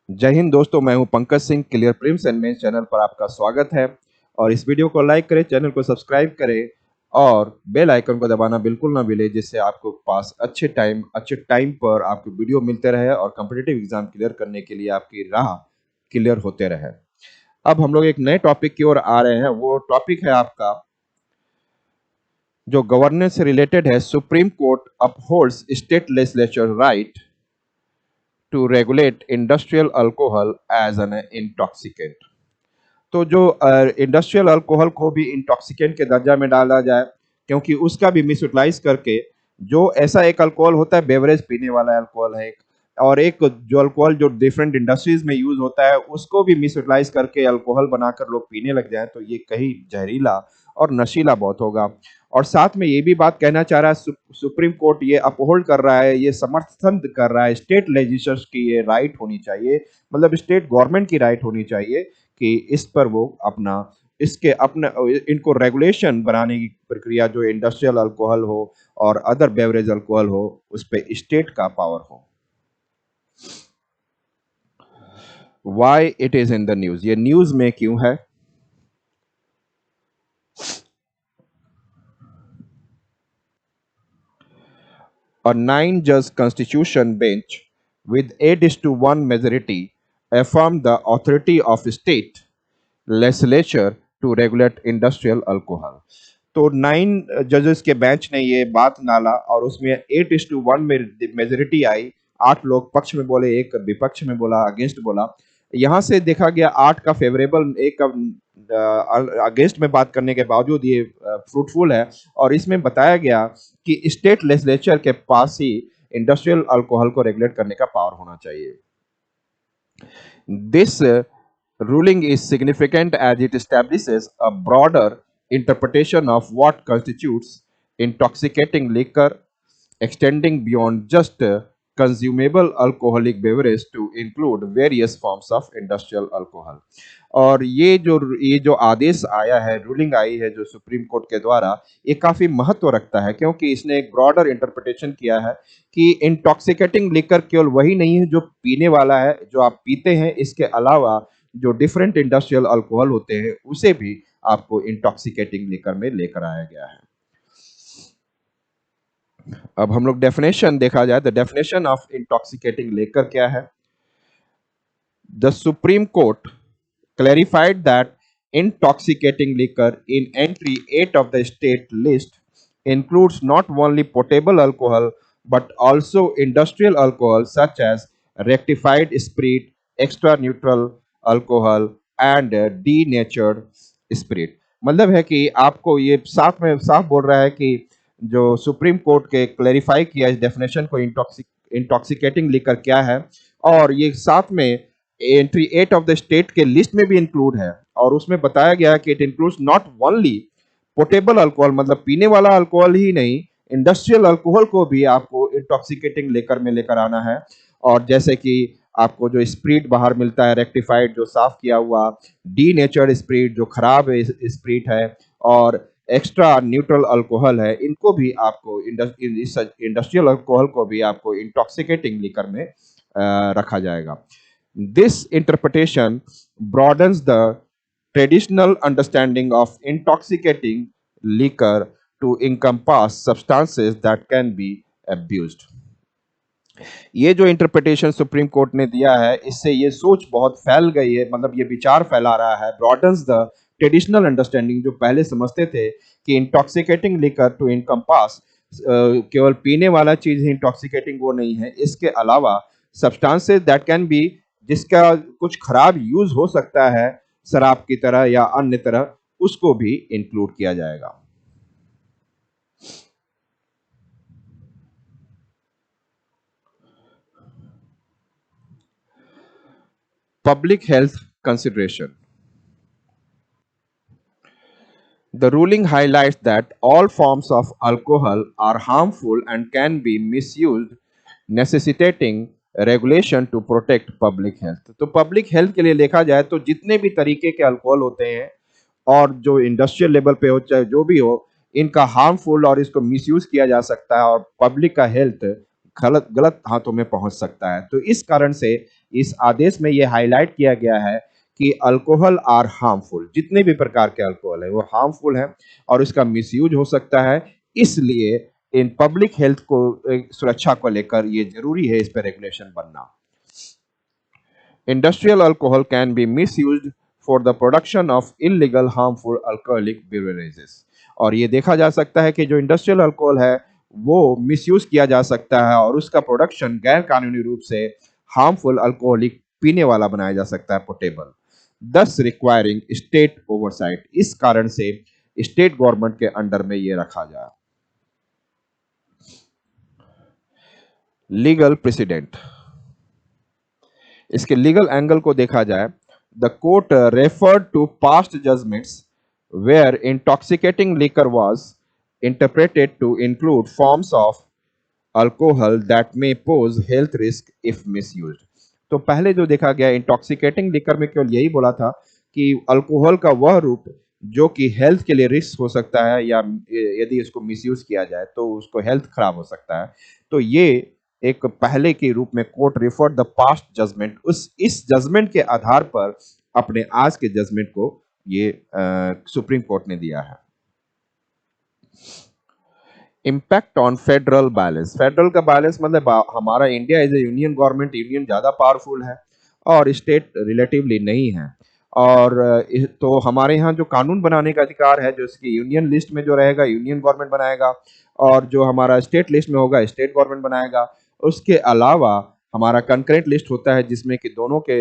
जय हिंद दोस्तों, मैं हूं Pankaj Singh. Clear prelims and mains channel पर आपका स्वागत है। और इस वीडियो को लाइक करें, चैनल को सब्सक्राइब करें और बेल आइकन को दबाना बिल्कुल ना भूलें, जिससे आपको पास अच्छे टाइम पर आपको वीडियो मिलते रहे और कॉम्पिटिटिव एग्जाम क्लियर करने के लिए आपकी राह क्लियर होते रहे। अब हम लोग एक नए टॉपिक की ओर आ रहे हैं। वो टॉपिक है आपका जो गवर्नेंस से रिलेटेड है। Supreme court upholds state legislature right to regulate industrial alcohol as an intoxicant. तो जो इंडस्ट्रियल अल्कोहल को भी इंटॉक्सिकेंट के दर्जा में डाला जाए, क्योंकि उसका भी मिस यूटिलाइज करके जो ऐसा एक अल्कोहल होता है, बेवरेज पीने वाला अल्कोहल है एक, और एक जो अल्कोहल जो डिफरेंट इंडस्ट्रीज में यूज होता है उसको भी मिस यूटिलाइज करके अल्कोहल बनाकर लोग पीने लग जाए, तो ये कहीं जहरीला और नशीला बहुत होगा। और साथ में ये भी बात कहना चाह रहा है, सुप्रीम कोर्ट ये अपहोल्ड कर रहा है, ये समर्थन कर रहा है स्टेट लेजिस्लेचर्स की ये राइट होनी चाहिए, मतलब स्टेट गवर्नमेंट की राइट होनी चाहिए कि इस पर वो अपना इसके अपने इनको रेगुलेशन बनाने की प्रक्रिया, जो इंडस्ट्रियल अल्कोहल हो और अदर बेवरेज अल्कोहल हो, उस पे स्टेट का पावर हो। Why it is in the news, ये न्यूज में क्यों है? A 9-judge constitution bench with 8:1 majority affirmed the authority of state legislature to regulate industrial alcohol। तो 9 जजेस के बेंच ने ये बात डाला और उसमें 8:1 में मेजोरिटी आई। 8 लोग पक्ष में बोले, एक विपक्ष में बोला, अगेंस्ट बोला। यहाँ से देखा गया 8 का फेवरेबल, एक का अगेंस्ट में बात करने के बावजूद ये फ्रूटफुल है। और इसमें बताया गया कि स्टेट लेजिस्लेचर के पास ही इंडस्ट्रियल अल्कोहल को रेगुलेट करने का पावर होना चाहिए। This ruling is significant as it establishes a broader interpretation of what constitutes intoxicating liquor, extending beyond just consumable alcoholic beverage to include various forms of industrial alcohol। और ये जो आदेश आया है, रूलिंग आई है जो सुप्रीम कोर्ट के द्वारा, ये काफी महत्व रखता है, क्योंकि इसने एक ब्रॉडर इंटरप्रिटेशन किया है कि इंटॉक्सिकेटिंग लिकर केवल वही नहीं है जो पीने वाला है, जो आप पीते हैं, इसके अलावा जो डिफरेंट इंडस्ट्रियल अल्कोहल होते हैं उसे भी आपको इंटॉक्सिकेटिंग लिकर में लेकर आया गया है। अब हम लोग डेफिनेशन देखा जाए तो डेफिनेशन ऑफ इंटॉक्सिकेटिंग लिकर क्या है? The supreme court clarified that intoxicating liquor in entry 8 of the state list includes not only potable alcohol but also industrial alcohol such as rectified spirit, extra neutral alcohol and denatured spirit। मतलब है कि आपको ये साफ बोल रहा है कि जो सुप्रीम कोर्ट के क्लैरिफाई किया इस डेफिनेशन को, इंटॉक्सिकेटिंग लिकर क्या है, और ये साथ में एंट्री 8 ऑफ द स्टेट के लिस्ट में भी इंक्लूड है। और उसमें बताया गया कि it includes not only potable alcohol, मतलब पीने वाला अल्कोहल ही नहीं, इंडस्ट्रियल अल्कोहल को भी आपको इंटॉक्सिकेटिंग लेकर में लेकर आना है। और जैसे कि आपको जो स्प्रिट बाहर मिलता है रेक्टिफाइड, जो साफ किया हुआ, डी नेचर्ड स्प्रिट जो खराब स्प्रिट है, और एक्स्ट्रा न्यूट्रल अल्कोहल है, इनको भी आपको इंडस्ट्रियल अल्कोहल को भी आपको इंटॉक्सिकेटिंग लिकर में रखा जाएगा। This interpretation broadens the traditional understanding of intoxicating liquor to encompass substances that can be abused। ये जो इंटरप्रिटेशन सुप्रीम कोर्ट ने दिया है, इससे ये सोच बहुत फैल गई है, मतलब ये विचार फैला रहा है। ब्रॉडन्स द ट्रेडिशनल अंडरस्टैंडिंग, जो पहले समझते थे कि इंटॉक्सिकेटिंग लिकर टू इनकम्पास केवल पीने वाला चीज ही इंटॉक्सिकेटिंग वो नहीं है, इसके अलावा सब्सटेंसेस दैट कैन बी, जिसका कुछ खराब यूज हो सकता है शराब की तरह या अन्य तरह, उसको भी इंक्लूड किया जाएगा। Public health consideration. The ruling highlights that all forms of alcohol are harmful and can be misused, necessitating regulation to protect public health. तो पब्लिक हेल्थ के लिए देखा जाए तो जितने भी तरीके के अल्कोहल होते हैं और जो इंडस्ट्रियल लेवल पे हो, चाहे जो भी हो, इनका हार्मफुल और इसको मिसयूज किया जा सकता है और पब्लिक का हेल्थ गलत गलत हाथों में पहुंच सकता है। तो इस कारण से इस आदेश में ये हाईलाइट किया गया है कि अल्कोहल आर हार्मफुल, जितने भी प्रकार के अल्कोहल है वो हार्मफुल है और इसका मिसयूज हो सकता है। इसलिए इन पब्लिक हेल्थ को सुरक्षा को लेकर ये जरूरी है इस पर रेगुलेशन बनना। Industrial alcohol can be misused for the production of illegal harmful alcoholic beverages। और ये देखा जा सकता है कि जो इंडस्ट्रियल अल्कोहल है वो मिसयूज किया जा सकता है और उसका प्रोडक्शन गैर कानूनी रूप से हार्मफुल अल्कोहलिक पीने वाला बनाया जा सकता है, पोर्टेबल, दस रिक्वायरिंग स्टेट ओवरसाइट। इस कारण से स्टेट गवर्नमेंट के अंडर में ये रखा जाए। लीगल प्रेसिडेंट, इसके लीगल एंगल को देखा जाए, the court referred to past judgments where intoxicating liquor was interpreted to include forms of alcohol that may pose health risk if misused. तो पहले जो देखा गया इंटॉक्सिकेटिंग लिकर में केवल यही बोला था कि अल्कोहल का वह रूप जो कि हेल्थ के लिए रिस्क हो सकता है या यदि इसको मिसयूज किया जाए तो उसको हेल्थ खराब हो सकता है। तो ये एक पहले के रूप में court referred the past judgment, उस इस जजमेंट के आधार पर अपने आज के जजमेंट को ये सुप्रीम कोर्ट ने दिया है। Impact on federal balance, federal का बैलेंस मतलब हमारा India as a union government, union ज्यादा पावरफुल है और स्टेट रिलेटिवली नहीं है। और तो हमारे यहाँ जो कानून बनाने का अधिकार है, जो इसकी यूनियन लिस्ट में जो रहेगा यूनियन गवर्नमेंट बनाएगा और जो हमारा स्टेट लिस्ट में होगा स्टेट गवर्नमेंट बनाएगा। उसके अलावा हमारा कंकरेंट लिस्ट होता है जिसमें कि दोनों के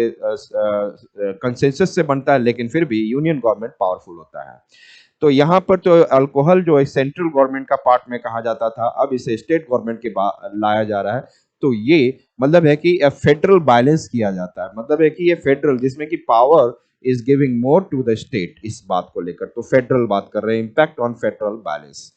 कंसेंसस से बनता है, लेकिन फिर भी यूनियन गवर्नमेंट पावरफुल होता है। तो यहाँ पर तो अल्कोहल जो सेंट्रल गवर्नमेंट का पार्ट में कहा जाता था, अब इसे स्टेट गवर्नमेंट के लाया जा रहा है। तो ये मतलब है कि फेडरल बैलेंस किया जाता है, मतलब है कि ये फेडरल जिसमें कि power is giving more to the state, इस बात को लेकर तो फेडरल बात कर रहे हैं, impact on federal balance.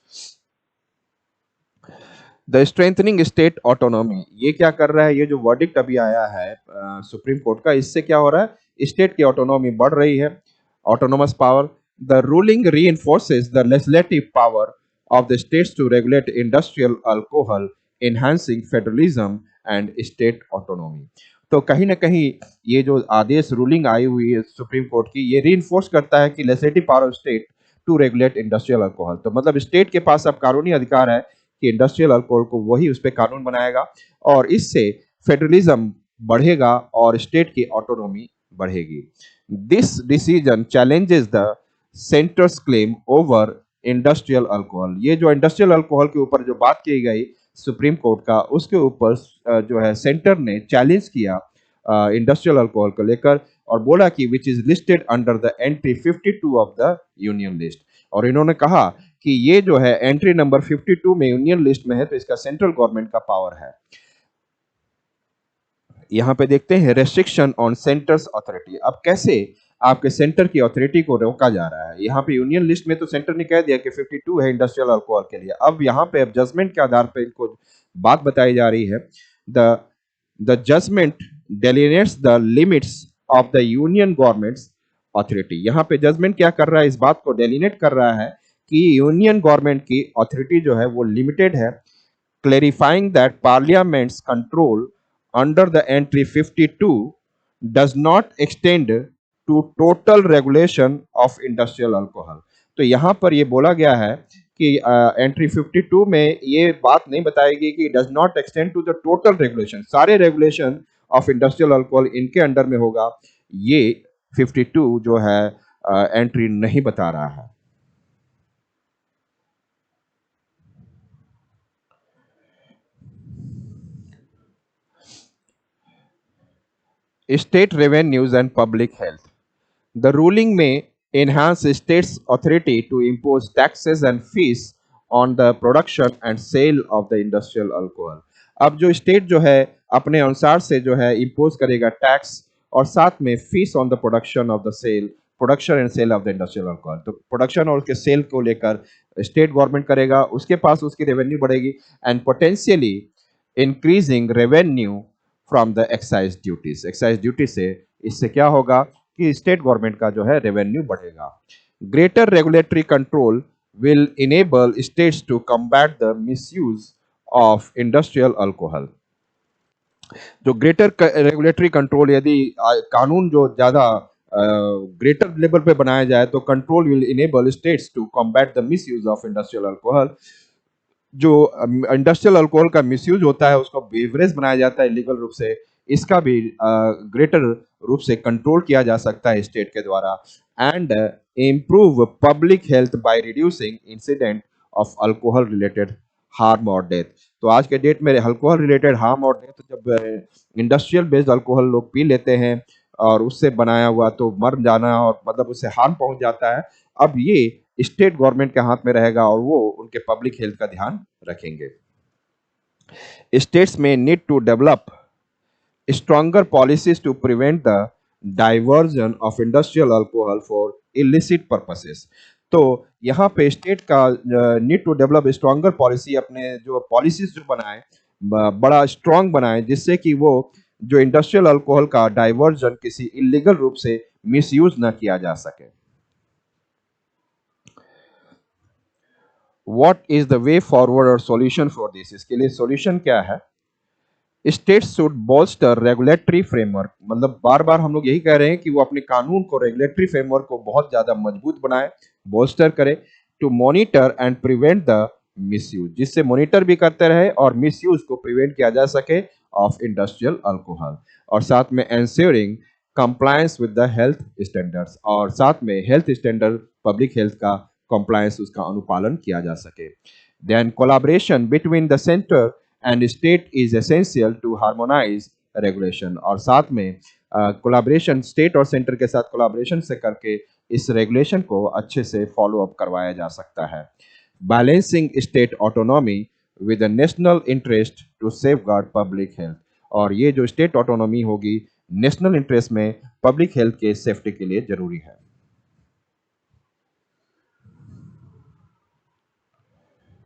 The strengthening state autonomy, ये क्या कर रहा है, ये जो वर्डिक्ट अभी आया है सुप्रीम कोर्ट का, इससे क्या हो रहा है, स्टेट की ऑटोनॉमी बढ़ रही है, autonomous power. The ruling reinforces the legislative power of the states to regulate industrial alcohol, enhancing federalism and state autonomy। तो कहीं ना कहीं ये जो आदेश रूलिंग आई हुई है सुप्रीम कोर्ट की, ये रीइंफोर्स करता है कि legislative power of state to regulate industrial alcohol. तो मतलब स्टेट के पास अब कानूनी अधिकार है कि इंडस्ट्रियल अल्कोहल को वही उस पर कानून बनाएगा और इससे फेडरलिज्म बढ़ेगा और स्टेट की ऑटोनॉमी बढ़ेगी। This decision challenges the centres claim over industrial alcohol. ये जो इंडस्ट्रियल अल्कोहल के ऊपर जो बात की गई सुप्रीम कोर्ट का, उसके ऊपर जो है सेंटर ने चैलेंज किया इंडस्ट्रियल अल्कोहल को लेकर और बोला कि which is listed under the entry 52 of the union list. और इन्होंने कहा कि ये जो है एंट्री नंबर 52 में यूनियन लिस्ट में है, तो इसका सेंट्रल गवर्नमेंट का पावर है। यहां पे देखते हैं रेस्ट्रिक्शन ऑन सेंटर्स अथॉरिटी। अब कैसे आपके सेंटर की अथॉरिटी को रोका जा रहा है। यहाँ पे यूनियन लिस्ट में तो सेंटर ने कह दिया कि 52 है इंडस्ट्रियल अल्कोहल के लिए। अब यहाँ पे अब जजमेंट के आधार पे इनको बात बताई जा रही है। The judgment delineates the limits of the union government's authority. यहाँ पे जजमेंट क्या कर रहा है, इस बात को डेलिनेट कर रहा है कि यूनियन गवर्नमेंट की अथॉरिटी जो है वो लिमिटेड है, clarifying that parliament's control under the entry 52 does not extend to total regulation of industrial alcohol. तो यहाँ पर ये बोला गया है कि एंट्री 52 में ये बात नहीं बताएगी कि does not extend to the total regulation, सारे रेगुलेशन ऑफ इंडस्ट्रियल अल्कोहल इनके अंडर में होगा। ये 52 जो है एंट्री नहीं बता रहा है। State revenues and public health, the ruling may enhance states' authority to impose taxes and fees on the production and sale of the industrial alcohol। अब जो स्टेट जो है अपने अनुसार से जो है इम्पोज करेगा टैक्स और साथ में fees on the production of the sale, production and sale of the industrial alcohol. तो प्रोडक्शन और उसके सेल को लेकर स्टेट गवर्नमेंट करेगा, उसके पास उसकी रेवेन्यू बढ़ेगी and potentially increasing revenue from the excise duties. Excise duty से इससे क्या होगा कि स्टेट गवर्नमेंट का जो है रेवेन्यू बढ़ेगा। Greater regulatory control will enable states to combat the misuse of industrial alcohol. जो ग्रेटर रेगुलेटरी कंट्रोल, यदि कानून जो ज्यादा ग्रेटर लेवल पे बनाया जाए तो control will enable states to combat the misuse of industrial alcohol. जो इंडस्ट्रियल अल्कोहल का मिसयूज होता है उसको बेवरेज बनाया जाता है इलीगल रूप से, इसका भी ग्रेटर रूप से कंट्रोल किया जा सकता है स्टेट के द्वारा। And improve public health by reducing incident of alcohol related harm और डेथ। तो आज के डेट में अल्कोहल रिलेटेड हार्म और डेथ, जब इंडस्ट्रियल बेस्ड अल्कोहल लोग पी लेते हैं और उससे बनाया हुआ तो मर जाना और मतलब उससे हार्म पहुंच जाता है, अब ये स्टेट गवर्नमेंट के हाथ में रहेगा और वो उनके पब्लिक हेल्थ का ध्यान रखेंगे। स्टेट्स में need to develop stronger policies to prevent the diversion of industrial alcohol for illicit purposes। तो यहाँ पे स्टेट का need to develop stronger policy, अपने जो पॉलिसीज जो बनाए बड़ा स्ट्रॉन्ग बनाए, जिससे कि वो जो इंडस्ट्रियल अल्कोहल का डाइवर्जन किसी इलीगल रूप से मिसयूज ना किया जा सके। What is the way forward और सॉल्यूशन फॉर दिस, इसके लिए सॉल्यूशन क्या है? States should bolster regulatory framework, मतलब बार बार हम लोग यही कह रहे हैं कि वो अपने कानून को, रेगुलेटरी फ्रेमवर्क को बहुत ज्यादा मजबूत बनाए, बोल्स्टर करे, to monitor and prevent the misuse, जिससे मॉनिटर भी करते रहे और मिसयूज को प्रिवेंट किया जा सके ऑफ इंडस्ट्रियल अल्कोहल। और साथ में ensuring compliance with the health standards, और साथ में हेल्थ स्टैंडर्ड, पब्लिक हेल्थ का कंप्लायंस, उसका अनुपालन किया जा सके। Then collaboration between the centre and state is essential to harmonise regulation, और साथ में कोलैबोरेशन स्टेट और सेंटर के साथ कोलैबोरेशन से करके इस रेगुलेशन को अच्छे से फॉलो अप करवाया जा सकता है। Balancing state autonomy with national interest to safeguard public health, और ये जो स्टेट ऑटोनॉमी होगी नेशनल इंटरेस्ट में पब्लिक हेल्थ के सेफ्टी के लिए जरूरी है।